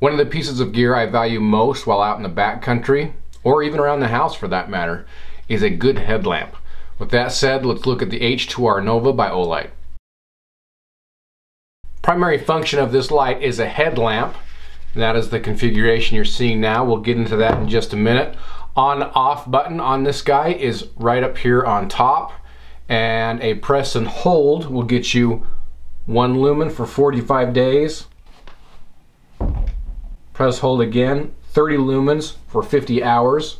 One of the pieces of gear I value most while out in the backcountry, or even around the house for that matter, is a good headlamp. With that said, let's look at the H2R Nova by Olight. Primary function of this light is a headlamp, and that is the configuration you're seeing now. We'll get into that in just a minute. On-off button on this guy is right up here on top, and a press and hold will get you 1 lumen for 45 days. Press hold again, 30 lumens for 50 hours.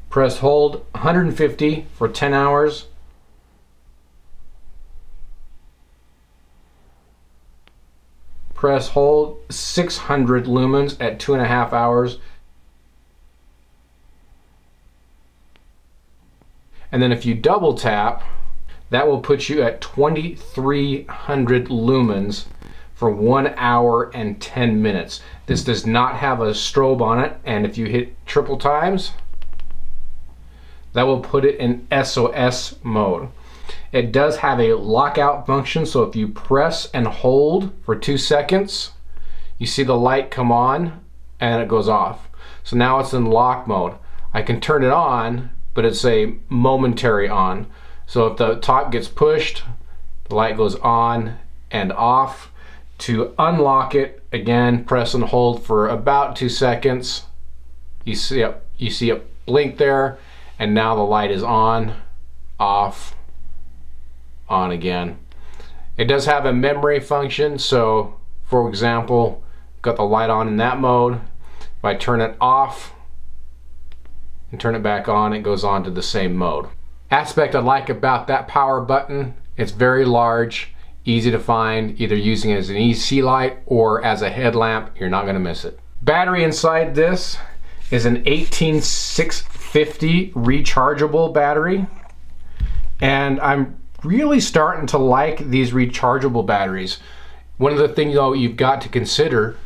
Press hold, 150 for 10 hours. Press hold, 600 lumens at 2.5 hours. And then if you double tap, that will put you at 2300 lumens for 1 hour and 10 minutes. This does not have a strobe on it, and if you hit triple times, that will put it in SOS mode. It does have a lockout function, so if you press and hold for 2 seconds, you see the light come on and it goes off. So now it's in lock mode. I can turn it on, but it's a momentary on. So if the top gets pushed, the light goes on and off. To unlock it, again, press and hold for about 2 seconds. You see it blink there, and now the light is on, off, on again. It does have a memory function, so for example, got the light on in that mode. If I turn it off and turn it back on, it goes on to the same mode. Aspect I like about that power button, it's very large, easy to find, either using it as an EC light or as a headlamp. You're not going to miss it. Battery inside this is an 18650 rechargeable battery, and I'm really starting to like these rechargeable batteries. One of the things though you've got to consider,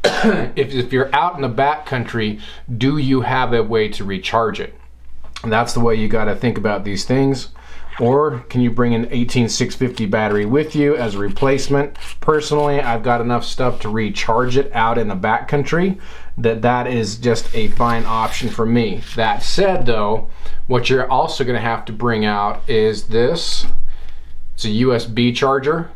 if you're out in the backcountry, do you have a way to recharge it? And that's the way you got to think about these things. Or can you bring an 18650 battery with you as a replacement? Personally, I've got enough stuff to recharge it out in the backcountry that is just a fine option for me. That said though, what you're also going to have to bring out is this. It's a USB charger.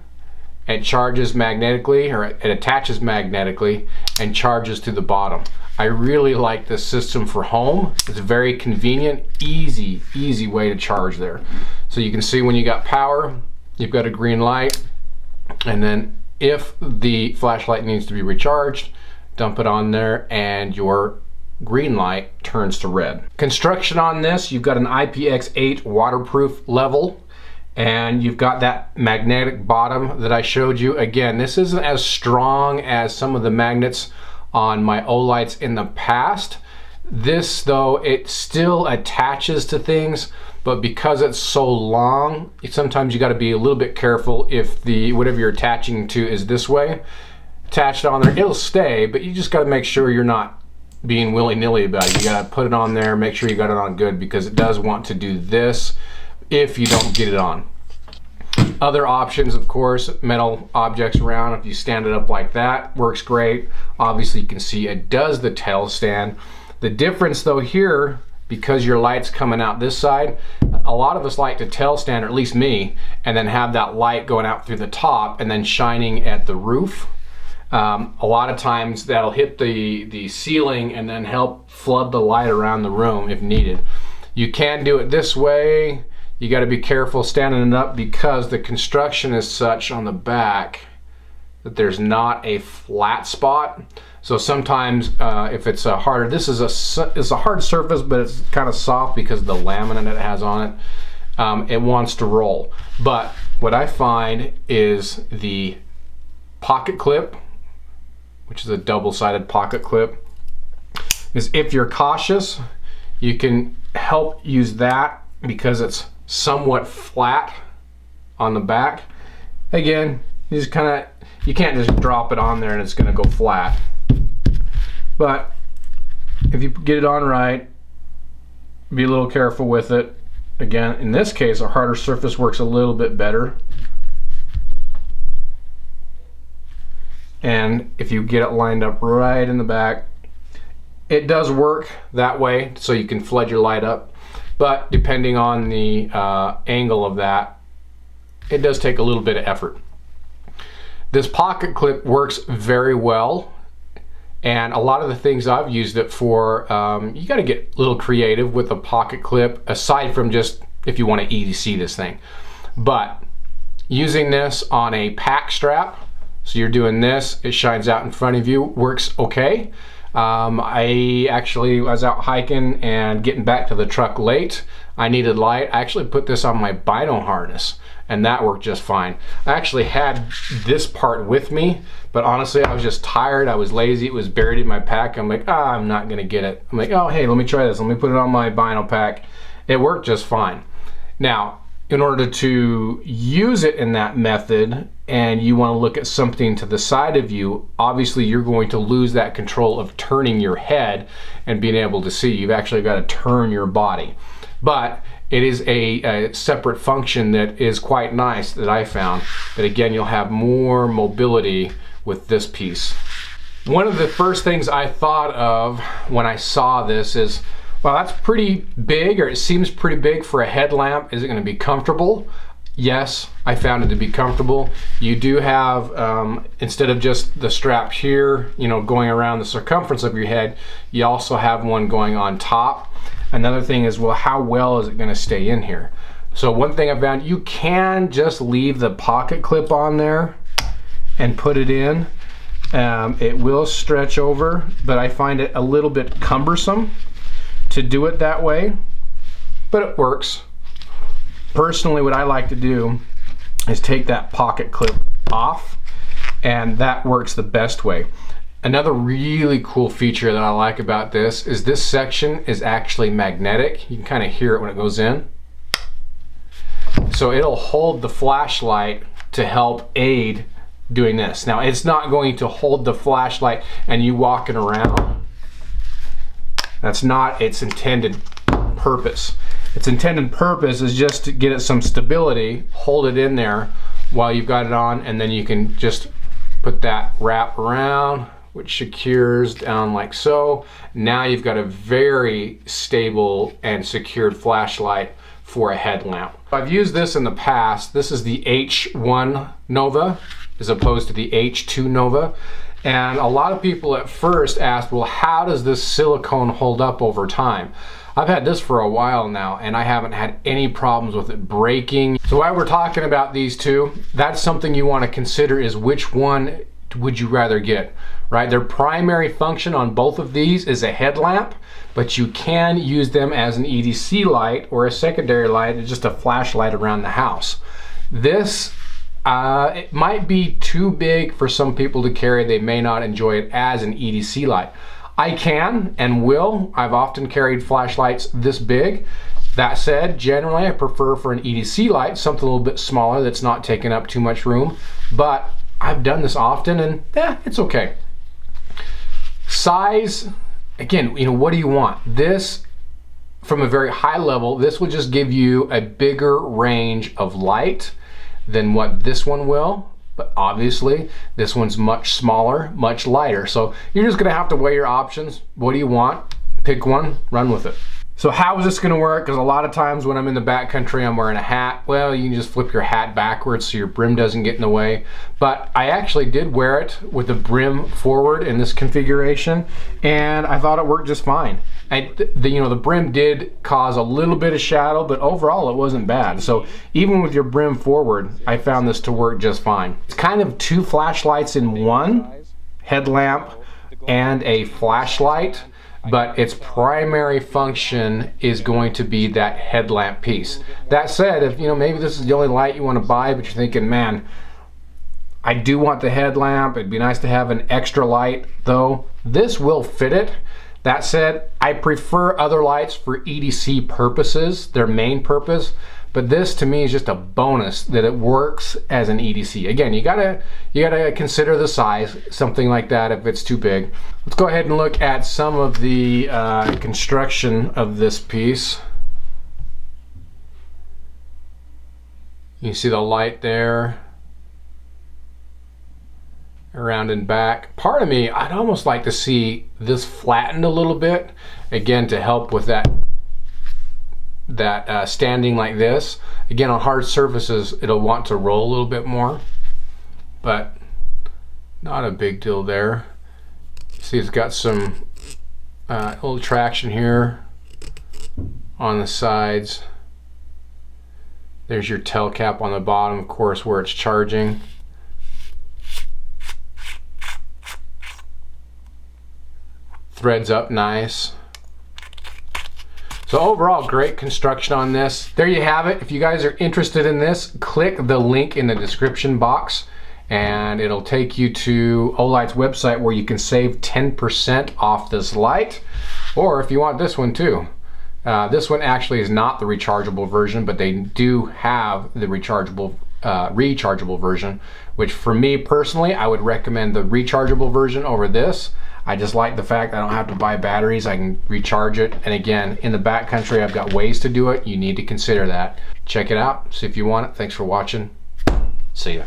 It charges magnetically, or it attaches magnetically and charges to the bottom. I really like this system for home. It's a very convenient, easy way to charge there. So you can see when you got power, you've got a green light, and then if the flashlight needs to be recharged, dump it on there and your green light turns to red. Construction on this, you've got an IPX8 waterproof level, and you've got that magnetic bottom that I showed you. Again, this isn't as strong as some of the magnets on my Olights in the past. This though, it still attaches to things, but because it's so long, sometimes you got to be a little bit careful. If the whatever you're attaching to is this way, attached on there, it'll stay, but you just got to make sure you're not being willy-nilly about it. You got to put it on there, make sure you got it on good, because it does want to do this if you don't get it on. Other options, of course, metal objects around. If you stand it up like that, works great. Obviously you can see it does the tail stand. The difference though here, because your light's coming out this side, a lot of us like to tail stand, or at least me, and then have that light going out through the top and then shining at the roof. A lot of times that'll hit the ceiling and then help flood the light around the room if needed. You can do it this way. You got to be careful standing it up because the construction is such on the back that there's not a flat spot. So sometimes if it's a harder, it's a hard surface, but it's kind of soft because of the laminate it has on it. It wants to roll. But what I find is the pocket clip, which is a double-sided pocket clip, is if you're cautious, you can help use that because it's somewhat flat on the back. Again, you just you can't just drop it on there and it's gonna go flat. But if you get it on right, be a little careful with it. Again, in this case, a harder surface works a little bit better. and if you get it lined up right in the back, it does work that way, so you can flood your light up. But depending on the angle of that, it does take a little bit of effort. This pocket clip works very well, and a lot of the things I've used it for, you got to get a little creative with a pocket clip, aside from just if you want to EDC this thing. But using this on a pack strap, so you're doing this, it shines out in front of you, works okay. I actually was out hiking and getting back to the truck late. I needed light. I actually put this on my bino harness, and that worked just fine. I actually had this part with me, but honestly I was just tired, I was lazy, it was buried in my pack. I'm like, I'm not gonna get it. I'm like, oh hey, let me try this, let me put it on my bino pack. It worked just fine. Now, in order to use it in that method, and you want to look at something to the side of you, obviously you're going to lose that control of turning your head and being able to see. You've actually got to turn your body. But it is a separate function that is quite nice that I found. That again, you'll have more mobility with this piece. One of the first things I thought of when I saw this is, well, that's pretty big, or it seems pretty big for a headlamp. Is it going to be comfortable? Yes, I found it to be comfortable. You do have, instead of just the strap here, you know, going around the circumference of your head, you also have one going on top. Another thing is, well, how well is it going to stay in here? So one thing I found, you can just leave the pocket clip on there and put it in. It will stretch over, but I find it a little bit cumbersome to do it that way, but it works. Personally, what I like to do is take that pocket clip off, and that works the best way. Another really cool feature that I like about this is this section is actually magnetic. You can kind of hear it when it goes in. So it'll hold the flashlight to help aid doing this. Now, it's not going to hold the flashlight and you walking around. That's not its intended purpose. Its intended purpose is just to get it some stability, hold it in there while you've got it on, and then you can just put that wrap around, which secures down like so. Now you've got a very stable and secured flashlight for a headlamp. I've used this in the past. This is the H1 Nova as opposed to the H2 Nova. And a lot of people at first asked, well, how does this silicone hold up over time? I've had this for a while now, and I haven't had any problems with it breaking. So while we're talking about these two, that's something you want to consider, is which one would you rather get, right? Their primary function on both of these is a headlamp, but you can use them as an EDC light or a secondary light, just a flashlight around the house. This, it might be too big for some people to carry. They may not enjoy it as an EDC light. I can and will. I've often carried flashlights this big. That said, generally I prefer for an EDC light something a little bit smaller that's not taking up too much room, but I've done this often and it's okay. Size, again, you know, what do you want? This, from a very high level, this will just give you a bigger range of light than what this one will. But obviously this one's much smaller, much lighter. So you're just gonna have to weigh your options. What do you want? Pick one, run with it. So how is this gonna work? Because a lot of times when I'm in the backcountry, I'm wearing a hat. Well, you can just flip your hat backwards so your brim doesn't get in the way. But I actually did wear it with the brim forward in this configuration, and I thought it worked just fine. You know, the brim did cause a little bit of shadow, but overall it wasn't bad. So even with your brim forward, I found this to work just fine. It's kind of two flashlights in one, headlamp and a flashlight, but its primary function is going to be that headlamp piece. That said, if you know, maybe this is the only light you want to buy, but you're thinking, man, I do want the headlamp, it'd be nice to have an extra light though, this will fit it. That said, I prefer other lights for EDC purposes, their main purpose, but this to me is just a bonus that it works as an EDC. Again, you gotta consider the size, something like that if it's too big. Let's go ahead and look at some of the construction of this piece. You see the light there. around and back. Part of me, I'd almost like to see this flattened a little bit, again, to help with that standing like this. Again, on hard surfaces, it'll want to roll a little bit more, but not a big deal there. See, it's got some little traction here on the sides. There's your tail cap on the bottom, of course, where it's charging. Threads up nice. So overall, great construction on this. There you have it. If you guys are interested in this, click the link in the description box and it'll take you to Olight's website where you can save 10% off this light. Or if you want this one too. This one actually is not the rechargeable version, but they do have the rechargeable version, which for me personally, I would recommend the rechargeable version over this. I just like the fact that I don't have to buy batteries. I can recharge it. And again, in the backcountry, I've got ways to do it. You need to consider that. Check it out, see if you want it. Thanks for watching. See ya.